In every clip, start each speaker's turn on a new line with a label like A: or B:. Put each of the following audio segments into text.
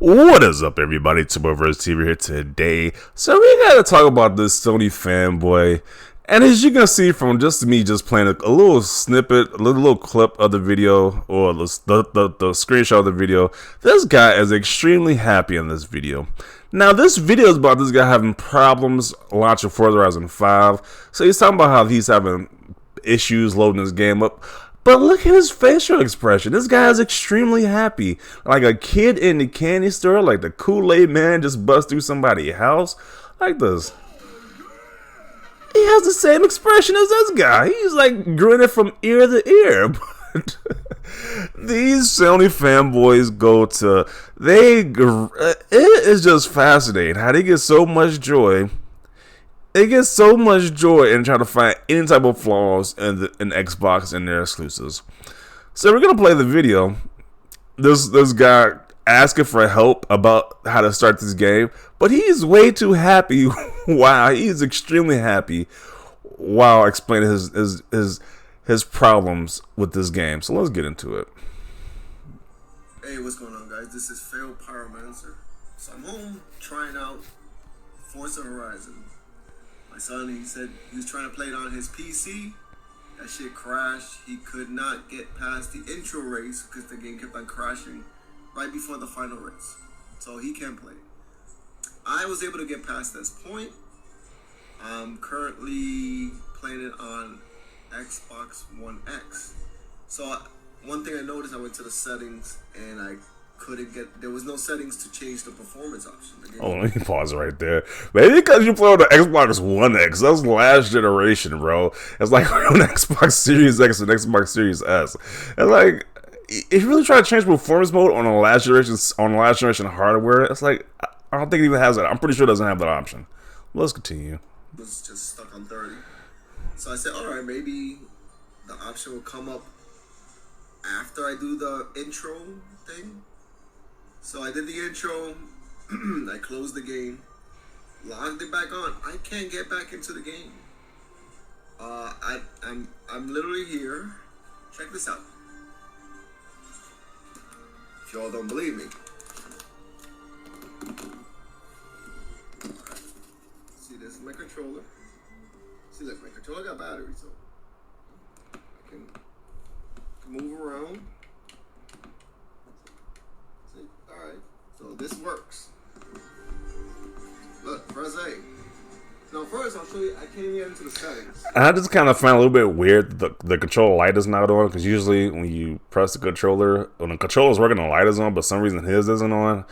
A: What is up, everybody? It's Forza TV here today. So we gotta talk about this Sony Fanboy. And as you can see from just me just playing a little snippet, a little clip of the video, or the screenshot of the video, this guy is extremely happy in this video. Now, this video is about this guy having problems launching Forza Horizon 5. So he's talking about how he's having issues loading his game up. But look at his facial expression. This guy is extremely happy. Like a kid in the candy store, like the Kool-Aid man just bust through somebody's house. Like this. He has the same expression as this guy. He's like grinning from ear to ear. But these Sony fanboys it is just fascinating how they get so much joy. They get so much joy in trying to find any type of flaws in Xbox and their exclusives. So we're gonna play the video. This guy asking for help about how to start this game, but he's way too happy. Wow, he's extremely happy while explaining his problems with this game. So let's get into it.
B: Hey, what's going on, guys? This is Fail Pyromancer. So I'm home trying out Forza Horizon. My son, he said he was trying to play it on his PC. That shit crashed. He could not get past the intro race because the game kept on crashing right before the final race. So he can't play. I was able to get past this point. I'm currently playing it on Xbox One X. So one thing I noticed, I went to the settings and I couldn't get, there was no settings to change the performance option.
A: Oh, let me pause right there. Maybe because you play on the Xbox One X. That's last generation, bro. It's like on Xbox Series X and Xbox Series S. It's like, if you really try to change performance mode on a last generation hardware, it's like, I don't think it even has that. I'm pretty sure it doesn't have that option. Let's continue.
B: It was just stuck on 30. So I said, alright, maybe the option will come up after I do the intro thing. So I did the intro, I closed the game, logged it back on. I can't get back into the game. I'm literally here. Check this out. If y'all don't believe me. Alright. See, this is my controller. See, look, my controller got battery, so I can move around. See, alright. So this works. Look, press A. Now first, I'll show you, I can't even get into the settings.
A: I just kind of find a little bit weird that the controller light is not on, because usually when you press the controller, when the controller's working, the light is on, but some reason his isn't on.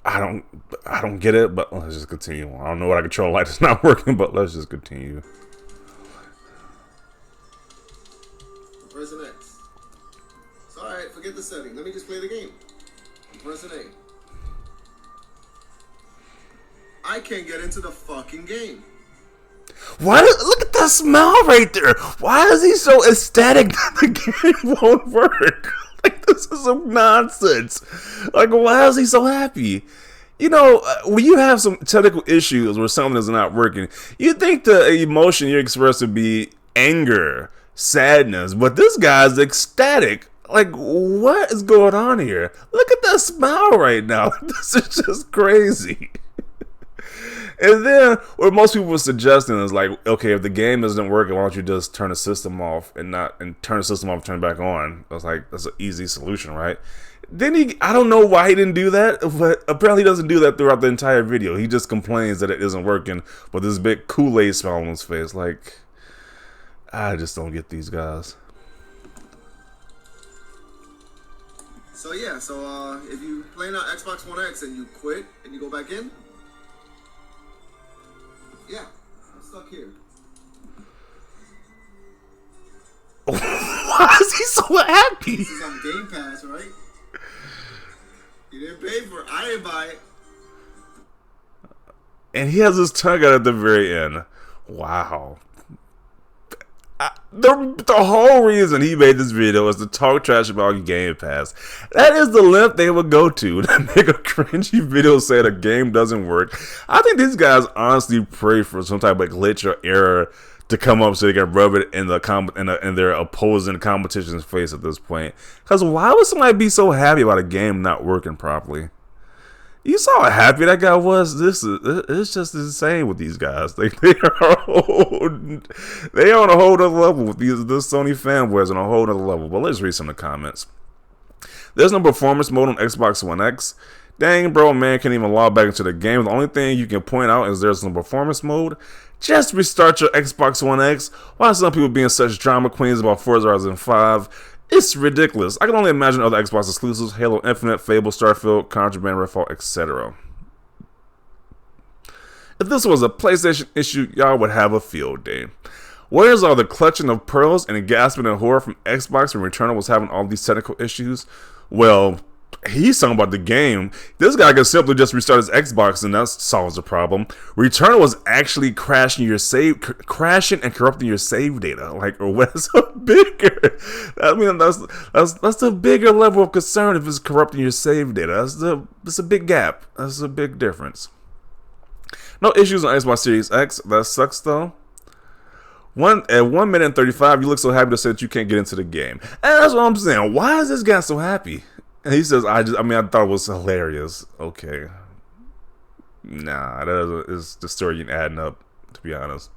A: I don't get it, but let's just continue. I don't know why the controller light is not working, but let's just continue.
B: I'm pressing X. So alright, forget the setting. Let me just play the game. I'm pressing A. I can't get into the fucking game.
A: Look at that smile right there. Why is he so ecstatic that the game won't work? Like, this is some nonsense. Like, why is he so happy? You know, when you have some technical issues where something is not working, you think the emotion you express would be anger, sadness, but this guy's ecstatic. Like, what is going on here? Look at that smile right now. This is just crazy. And then what most people were suggesting is like, okay, if the game isn't working, why don't you just turn the system off and turn the system off and turn it back on? I was like, that's an easy solution, right? Then I don't know why he didn't do that, but apparently he doesn't do that throughout the entire video. He just complains that it isn't working with this big Kool-Aid smile on his face. Like, I just don't get these guys.
B: So yeah, if you playing on Xbox One X and you quit and you go back in, yeah, I'm stuck here.
A: Why is he so happy?
B: This is on Game Pass, right? You didn't pay for it. I didn't buy it.
A: And he has his tongue out at the very end. Wow. The whole reason he made this video is to talk trash about Game Pass. That is the length they would go to make a cringy video saying a game doesn't work. I think these guys honestly pray for some type of glitch or error to come up so they can rub it in in their opposing competition's face at this point. Because why would somebody be so happy about a game not working properly? You saw how happy that guy was. It's just insane with these guys. They are on a whole other level with this Sony fanboys on a whole other level. But let's read some of the comments. There's no performance mode on Xbox One X. Dang, bro, man can't even log back into the game. The only thing you can point out is there's no performance mode. Just restart your Xbox One X. Why are some people being such drama queens about Forza Horizon 5? It's ridiculous. I can only imagine other Xbox exclusives, Halo Infinite, Fable, Starfield, Contraband, Redfall, etc. If this was a PlayStation issue, y'all would have a field day. Where's all the clutching of pearls and gasping in horror from Xbox when Returnal was having all these technical issues? Well, he's talking about the game. This guy can simply just restart his Xbox and that solves the problem. Returnal was actually crashing and corrupting your save data. Like, or what's a bigger? I mean, that's the bigger level of concern if it's corrupting your save data. That's a big gap. That's a big difference. No issues on Xbox Series X. That sucks though. At 1 minute and 35, you look so happy to say that you can't get into the game. And that's what I'm saying. Why is this guy so happy? And he says, I thought it was hilarious. Okay. Nah, the story ain't adding up, to be honest.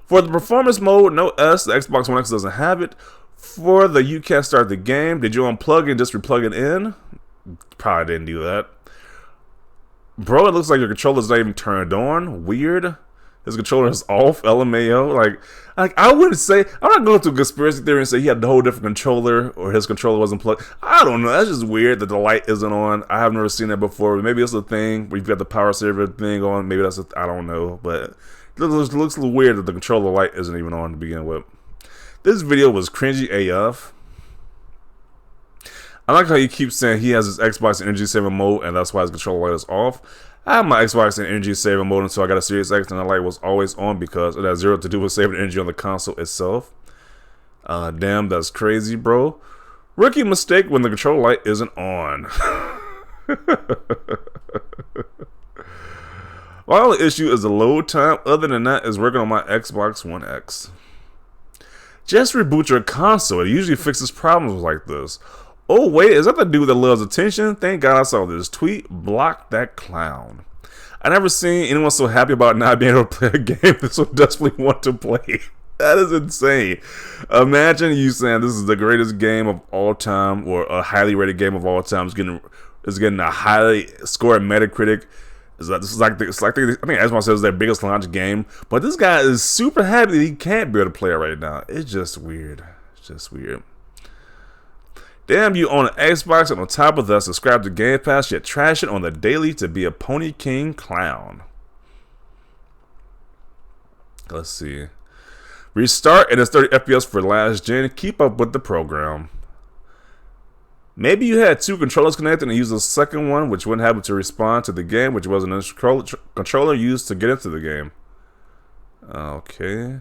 A: For the performance mode, no S. The Xbox One X doesn't have it. For the you can't start the game, did you unplug and just replug it in? Probably didn't do that. Bro, it looks like your controller's not even turned on. Weird. His controller is off, LMAO. Like I wouldn't say, I'm not going to a conspiracy theory and say he had a whole different controller or his controller wasn't plugged. I don't know. That's just weird that the light isn't on. I have never seen that before. Maybe it's a thing where you've got the power saver thing on. Maybe that's I don't know. But it looks a little weird that the controller light isn't even on to begin with. This video was cringy AF. I like how he keeps saying he has his Xbox energy saving mode and that's why his controller light is off. I have my Xbox in energy saving mode until I got a Series X and the light was always on because it has zero to do with saving energy on the console itself. Damn, that's crazy, bro. Rookie mistake when the control light isn't on. My only issue is the load time. Other than that, is working on my Xbox One X. Just reboot your console. It usually fixes problems like this. Oh wait, is that the dude that loves attention? Thank God I saw this tweet. Block that clown. I never seen anyone so happy about not being able to play a game this one desperately want to play. That is insane. Imagine you saying this is the greatest game of all time or a highly rated game of all time. It's getting a highly scored Metacritic. I think Xbox says their biggest launch game, but this guy is super happy that he can't be able to play it right now. It's just weird. It's just weird. Damn, you own an Xbox and on top of that, subscribe to Game Pass, yet trash it on the daily to be a Pony King clown. Let's see. Restart and it's 30 FPS for last gen. Keep up with the program. Maybe you had two controllers connected and used the second one, which wouldn't happen to respond to the game, which wasn't a controller used to get into the game. Okay.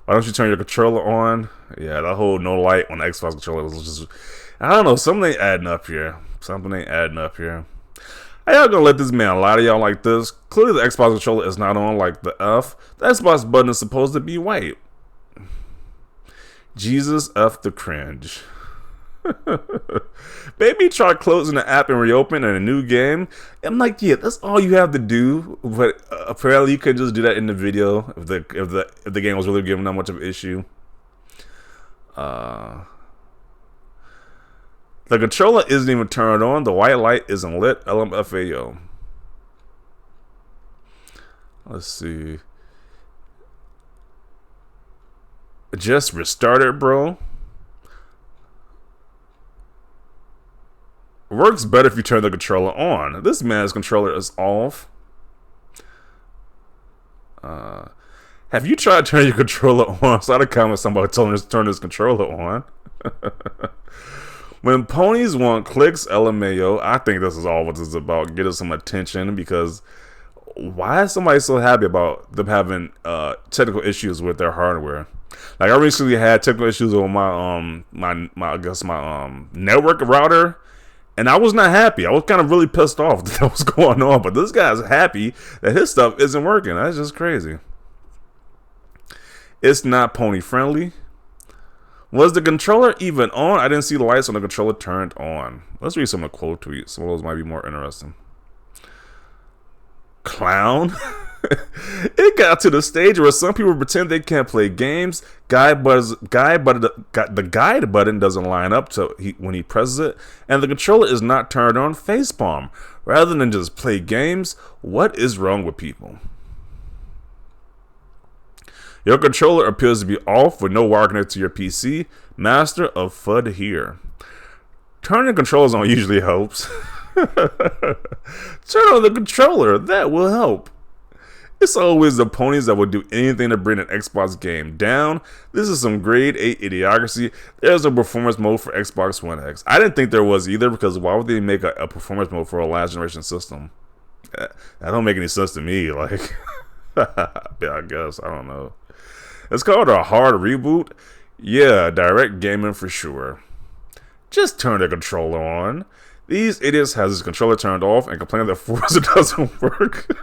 A: Why don't you turn your controller on? Yeah, that whole no light on the Xbox controller was just... I don't know, something ain't adding up here. Something ain't adding up here. How y'all gonna let this man lie to y'all like this? Clearly the Xbox controller is not on like the F. The Xbox button is supposed to be white. Jesus F the cringe. Maybe try closing the app and reopen in a new game. I'm like, yeah, that's all you have to do. But apparently, you could just do that in the video if the game was really giving that much of an issue. The controller isn't even turned on. The white light isn't lit. LMFAO. Let's see. Just restart it, bro. Works better if you turn the controller on. This man's controller is off. Have you tried turning your controller on? So I had a comment somebody told me to turn his controller on. When ponies want clicks, LMAO, I think this is all what this is about. Get us some attention because why is somebody so happy about them having technical issues with their hardware? Like I recently had technical issues with my network router. And I was not happy. I was kind of really pissed off that was going on. But this guy's happy that his stuff isn't working. That's just crazy. It's not pony friendly. Was the controller even on? I didn't see the lights on the controller turned on. Let's read some of the quote tweets. Some of those might be more interesting. Clown. It got to the stage where some people pretend they can't play games. The guide button doesn't line up when he presses it, and the controller is not turned on facepalm. Rather than just play games, what is wrong with people? Your controller appears to be off with no wire connected to your PC. Master of FUD here. Turning controllers on usually helps. Turn on the controller. That will help. It's always the ponies that will do anything to bring an Xbox game down. This is some grade 8 idiocracy. There's a performance mode for Xbox One X. I didn't think there was either, because why would they make a performance mode for a last generation system? That don't make any sense to me. Like, yeah, I guess. I don't know. It's called a hard reboot. Yeah, direct gaming for sure. Just turn the controller on. These idiots has his controller turned off and complain that Forza doesn't work.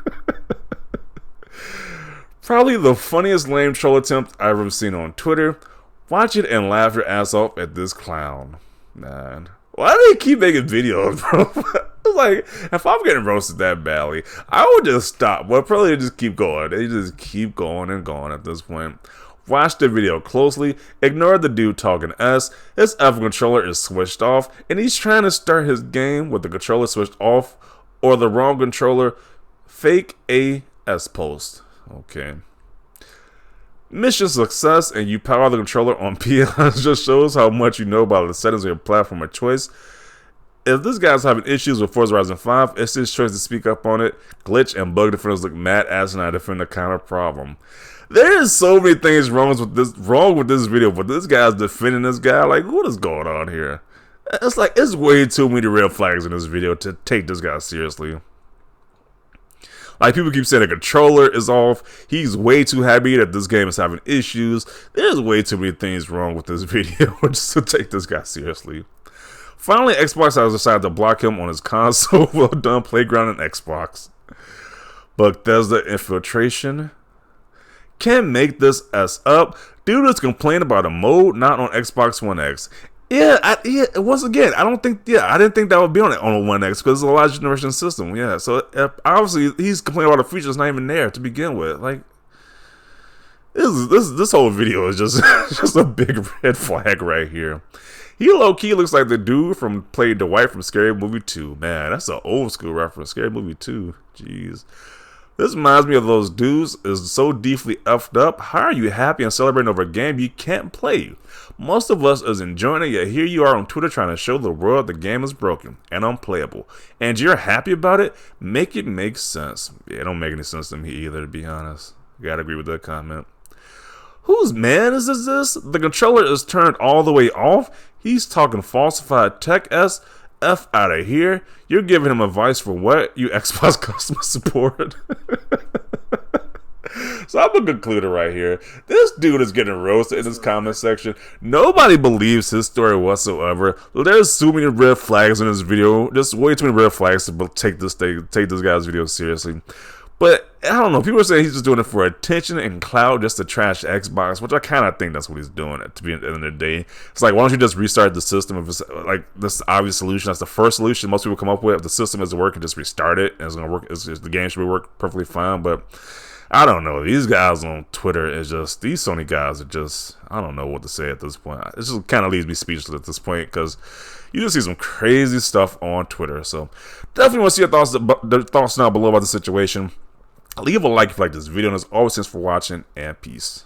A: Probably the funniest lame troll attempt I've ever seen on Twitter. Watch it and laugh your ass off at this clown. Man, why do they keep making videos, bro? It's like, if I'm getting roasted that badly, I would just stop. But probably just keep going. They just keep going and going at this point. Watch the video closely. Ignore the dude talking S. His F controller is switched off, and he's trying to start his game with the controller switched off or the wrong controller. Fake AS post. Okay. Mission success, and you power the controller on PS just shows how much you know about the settings of your platform of choice. If this guy's having issues with Forza Horizon 5, it's his choice to speak up on it. Glitch and bug defenders look mad asinine to defend the counter problem. There is so many things wrong with this video, but this guy's defending this guy. Like, what is going on here? It's like, it's way too many red flags in this video to take this guy seriously. Like, people keep saying the controller is off. He's way too happy that this game is having issues. There's way too many things wrong with this video just to take this guy seriously. Finally, Xbox has decided to block him on his console. Well done, Playground and Xbox. Bethesda infiltration. Can't make this S up. Dude is complaining about a mode not on Xbox One X. Yeah, once again, I didn't think that would be on a One X because it's a last generation system. Yeah, so obviously he's complaining about a feature that's not even there to begin with. Like, this whole video is just just a big red flag right here. He low-key looks like the dude from played Dwight from Scary Movie 2. Man, that's an old school reference. Scary Movie 2. Jeez. This reminds me of those dudes is so deeply effed up. How are you happy and celebrating over a game you can't play? Most of us is enjoying it, yet here you are on Twitter trying to show the world the game is broken and unplayable. And you're happy about it? Make it make sense. Yeah, it don't make any sense to me either, to be honest. Gotta agree with that comment. Whose man is this? The controller is turned all the way off. He's talking falsified tech S. F out of here. You're giving him advice for what? You Xbox customer support. So I'm gonna conclude it right here. This dude is getting roasted in this comment section. Nobody believes his story whatsoever. There's so many red flags in this video. Just way too many red flags to take this guy's video seriously. But I don't know. People are saying he's just doing it for attention and clout, just to trash Xbox, which I kind of think that's what he's doing. To be at the end of the day, it's like, why don't you just restart the system? If it's like this obvious solution, that's the first solution most people come up with. If the system isn't working, just restart it, and it's gonna work. The game should work perfectly fine. But I don't know. These guys on Twitter is just, these Sony guys are just, I don't know what to say at this point. It just kind of leaves me speechless at this point because you just see some crazy stuff on Twitter. So definitely want to see your thoughts down below about the situation. Leave a like if you like this video, and as always, thanks for watching, and peace.